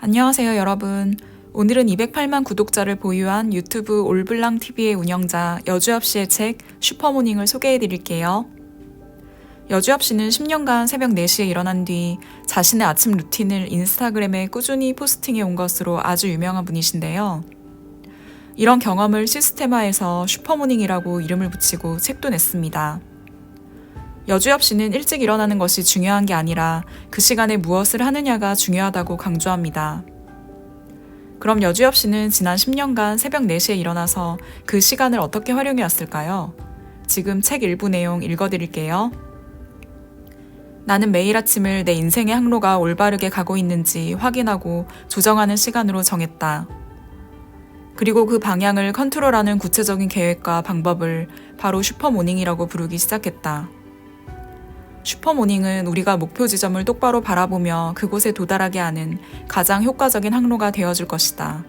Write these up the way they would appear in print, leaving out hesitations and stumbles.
안녕하세요, 여러분. 오늘은 208만 구독자를 보유한 유튜브 올블랑TV의 운영자 여주엽 씨의 책 슈퍼모닝을 소개해 드릴게요. 여주엽 씨는 10년간 새벽 4시에 일어난 뒤 자신의 아침 루틴을 인스타그램에 꾸준히 포스팅해 온 것으로 아주 유명한 분이신데요. 이런 경험을 시스템화해서 슈퍼모닝이라고 이름을 붙이고 책도 냈습니다. 여주엽 씨는 일찍 일어나는 것이 중요한 게 아니라 그 시간에 무엇을 하느냐가 중요하다고 강조합니다. 그럼 여주엽 씨는 지난 10년간 새벽 4시에 일어나서 그 시간을 어떻게 활용해 왔을까요? 지금 책 일부 내용 읽어드릴게요. 나는 매일 아침을 내 인생의 항로가 올바르게 가고 있는지 확인하고 조정하는 시간으로 정했다. 그리고 그 방향을 컨트롤하는 구체적인 계획과 방법을 바로 슈퍼모닝이라고 부르기 시작했다. 슈퍼모닝은 우리가 목표 지점을 똑바로 바라보며 그곳에 도달하게 하는 가장 효과적인 항로가 되어줄 것이다.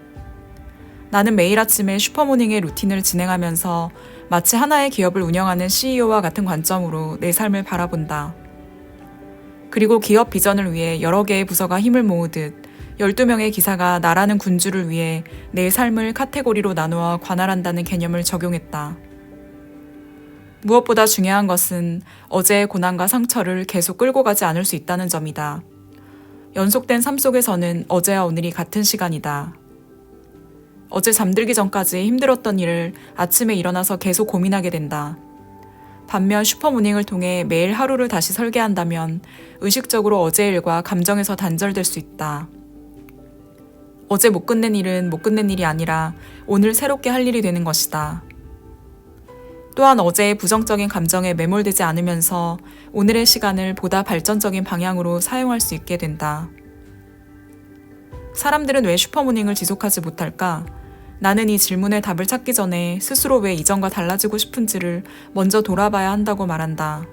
나는 매일 아침에 슈퍼모닝의 루틴을 진행하면서 마치 하나의 기업을 운영하는 CEO와 같은 관점으로 내 삶을 바라본다. 그리고 기업 비전을 위해 여러 개의 부서가 힘을 모으듯 12명의 기사가 나라는 군주를 위해 내 삶을 카테고리로 나누어 관할한다는 개념을 적용했다. 무엇보다 중요한 것은 어제의 고난과 상처를 계속 끌고 가지 않을 수 있다는 점이다. 연속된 삶 속에서는 어제와 오늘이 같은 시간이다. 어제 잠들기 전까지 힘들었던 일을 아침에 일어나서 계속 고민하게 된다. 반면 슈퍼모닝을 통해 매일 하루를 다시 설계한다면 의식적으로 어제의 일과 감정에서 단절될 수 있다. 어제 못 끝낸 일은 못 끝낸 일이 아니라 오늘 새롭게 할 일이 되는 것이다. 또한 어제의 부정적인 감정에 매몰되지 않으면서 오늘의 시간을 보다 발전적인 방향으로 사용할 수 있게 된다. 사람들은 왜 슈퍼모닝을 지속하지 못할까? 나는 이 질문에 답을 찾기 전에 스스로 왜 이전과 달라지고 싶은지를 먼저 돌아봐야 한다고 말한다.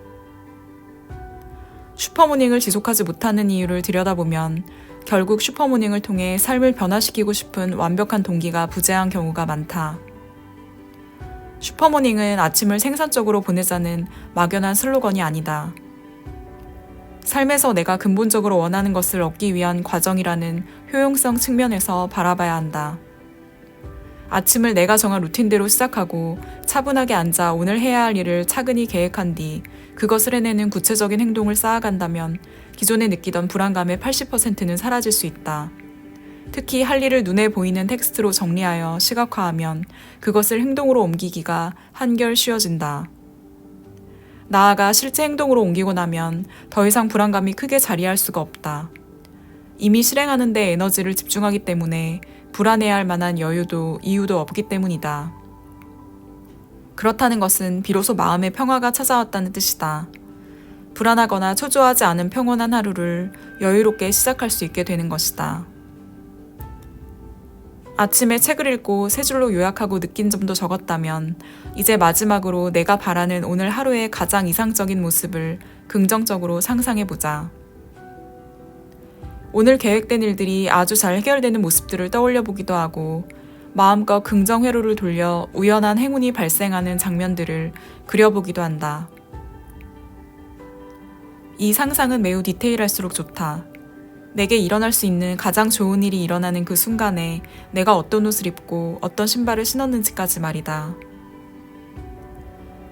슈퍼모닝을 지속하지 못하는 이유를 들여다보면 결국 슈퍼모닝을 통해 삶을 변화시키고 싶은 완벽한 동기가 부재한 경우가 많다. 슈퍼모닝은 아침을 생산적으로 보내자는 막연한 슬로건이 아니다. 삶에서 내가 근본적으로 원하는 것을 얻기 위한 과정이라는 효용성 측면에서 바라봐야 한다. 아침을 내가 정한 루틴대로 시작하고 차분하게 앉아 오늘 해야 할 일을 차근히 계획한 뒤 그것을 해내는 구체적인 행동을 쌓아간다면 기존에 느끼던 불안감의 80%는 사라질 수 있다. 특히 할 일을 눈에 보이는 텍스트로 정리하여 시각화하면 그것을 행동으로 옮기기가 한결 쉬워진다. 나아가 실제 행동으로 옮기고 나면 더 이상 불안감이 크게 자리할 수가 없다. 이미 실행하는 데 에너지를 집중하기 때문에 불안해야 할 만한 여유도 이유도 없기 때문이다. 그렇다는 것은 비로소 마음의 평화가 찾아왔다는 뜻이다. 불안하거나 초조하지 않은 평온한 하루를 여유롭게 시작할 수 있게 되는 것이다. 아침에 책을 읽고 세 줄로 요약하고 느낀 점도 적었다면 이제 마지막으로 내가 바라는 오늘 하루의 가장 이상적인 모습을 긍정적으로 상상해보자. 오늘 계획된 일들이 아주 잘 해결되는 모습들을 떠올려 보기도 하고 마음껏 긍정 회로를 돌려 우연한 행운이 발생하는 장면들을 그려보기도 한다. 이 상상은 매우 디테일할수록 좋다. 내게 일어날 수 있는 가장 좋은 일이 일어나는 그 순간에 내가 어떤 옷을 입고 어떤 신발을 신었는지까지 말이다.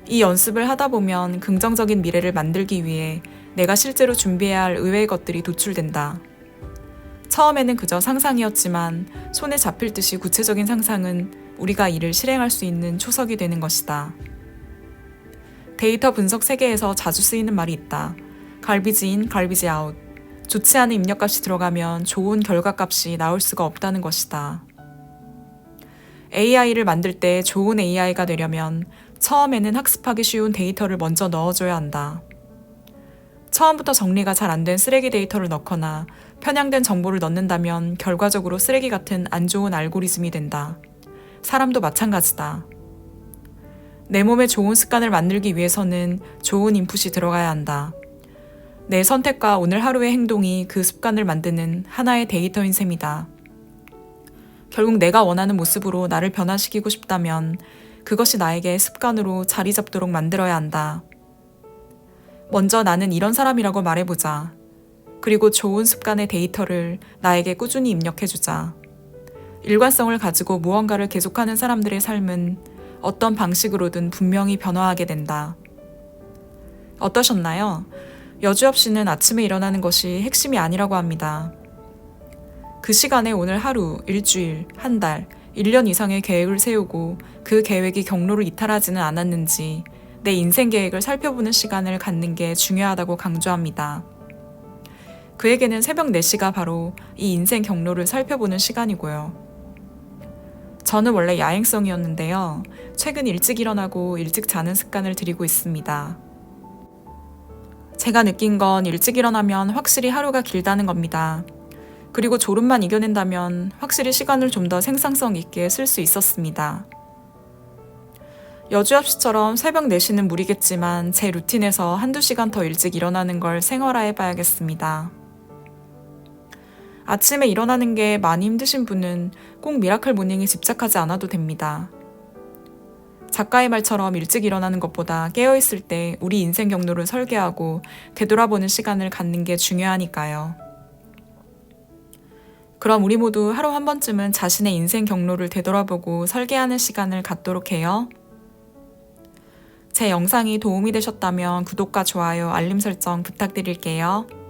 이 연습을 하다 보면 긍정적인 미래를 만들기 위해 내가 실제로 준비해야 할 의외의 것들이 도출된다. 처음에는 그저 상상이었지만 손에 잡힐 듯이 구체적인 상상은 우리가 이를 실행할 수 있는 초석이 되는 것이다. 데이터 분석 세계에서 자주 쓰이는 말이 있다. 갈비지 인, 갈비지 아웃. 좋지 않은 입력값이 들어가면 좋은 결과값이 나올 수가 없다는 것이다. AI를 만들 때 좋은 AI가 되려면 처음에는 학습하기 쉬운 데이터를 먼저 넣어줘야 한다. 처음부터 정리가 잘 안 된 쓰레기 데이터를 넣거나 편향된 정보를 넣는다면 결과적으로 쓰레기 같은 안 좋은 알고리즘이 된다. 사람도 마찬가지다. 내 몸에 좋은 습관을 만들기 위해서는 좋은 인풋이 들어가야 한다. 내 선택과 오늘 하루의 행동이 그 습관을 만드는 하나의 데이터인 셈이다. 결국 내가 원하는 모습으로 나를 변화시키고 싶다면 그것이 나에게 습관으로 자리 잡도록 만들어야 한다. 먼저 나는 이런 사람이라고 말해보자. 그리고 좋은 습관의 데이터를 나에게 꾸준히 입력해주자. 일관성을 가지고 무언가를 계속하는 사람들의 삶은 어떤 방식으로든 분명히 변화하게 된다. 어떠셨나요? 여주엽 씨는 아침에 일어나는 것이 핵심이 아니라고 합니다. 그 시간에 오늘 하루, 일주일, 한 달, 1년 이상의 계획을 세우고 그 계획이 경로를 이탈하지는 않았는지 내 인생 계획을 살펴보는 시간을 갖는 게 중요하다고 강조합니다. 그에게는 새벽 4시가 바로 이 인생 경로를 살펴보는 시간이고요. 저는 원래 야행성이었는데요. 최근 일찍 일어나고 일찍 자는 습관을 들이고 있습니다. 제가 느낀 건 일찍 일어나면 확실히 하루가 길다는 겁니다. 그리고 졸음만 이겨낸다면 확실히 시간을 좀 더 생산성 있게 쓸 수 있었습니다. 여주엽 씨처럼 새벽 4시는 무리겠지만 제 루틴에서 한두 시간 더 일찍 일어나는 걸 생활화해 봐야겠습니다. 아침에 일어나는 게 많이 힘드신 분은 꼭 미라클 모닝에 집착하지 않아도 됩니다. 작가의 말처럼 일찍 일어나는 것보다 깨어있을 때 우리 인생 경로를 설계하고 되돌아보는 시간을 갖는 게 중요하니까요. 그럼 우리 모두 하루 한 번쯤은 자신의 인생 경로를 되돌아보고 설계하는 시간을 갖도록 해요. 제 영상이 도움이 되셨다면 구독과 좋아요, 알림 설정 부탁드릴게요.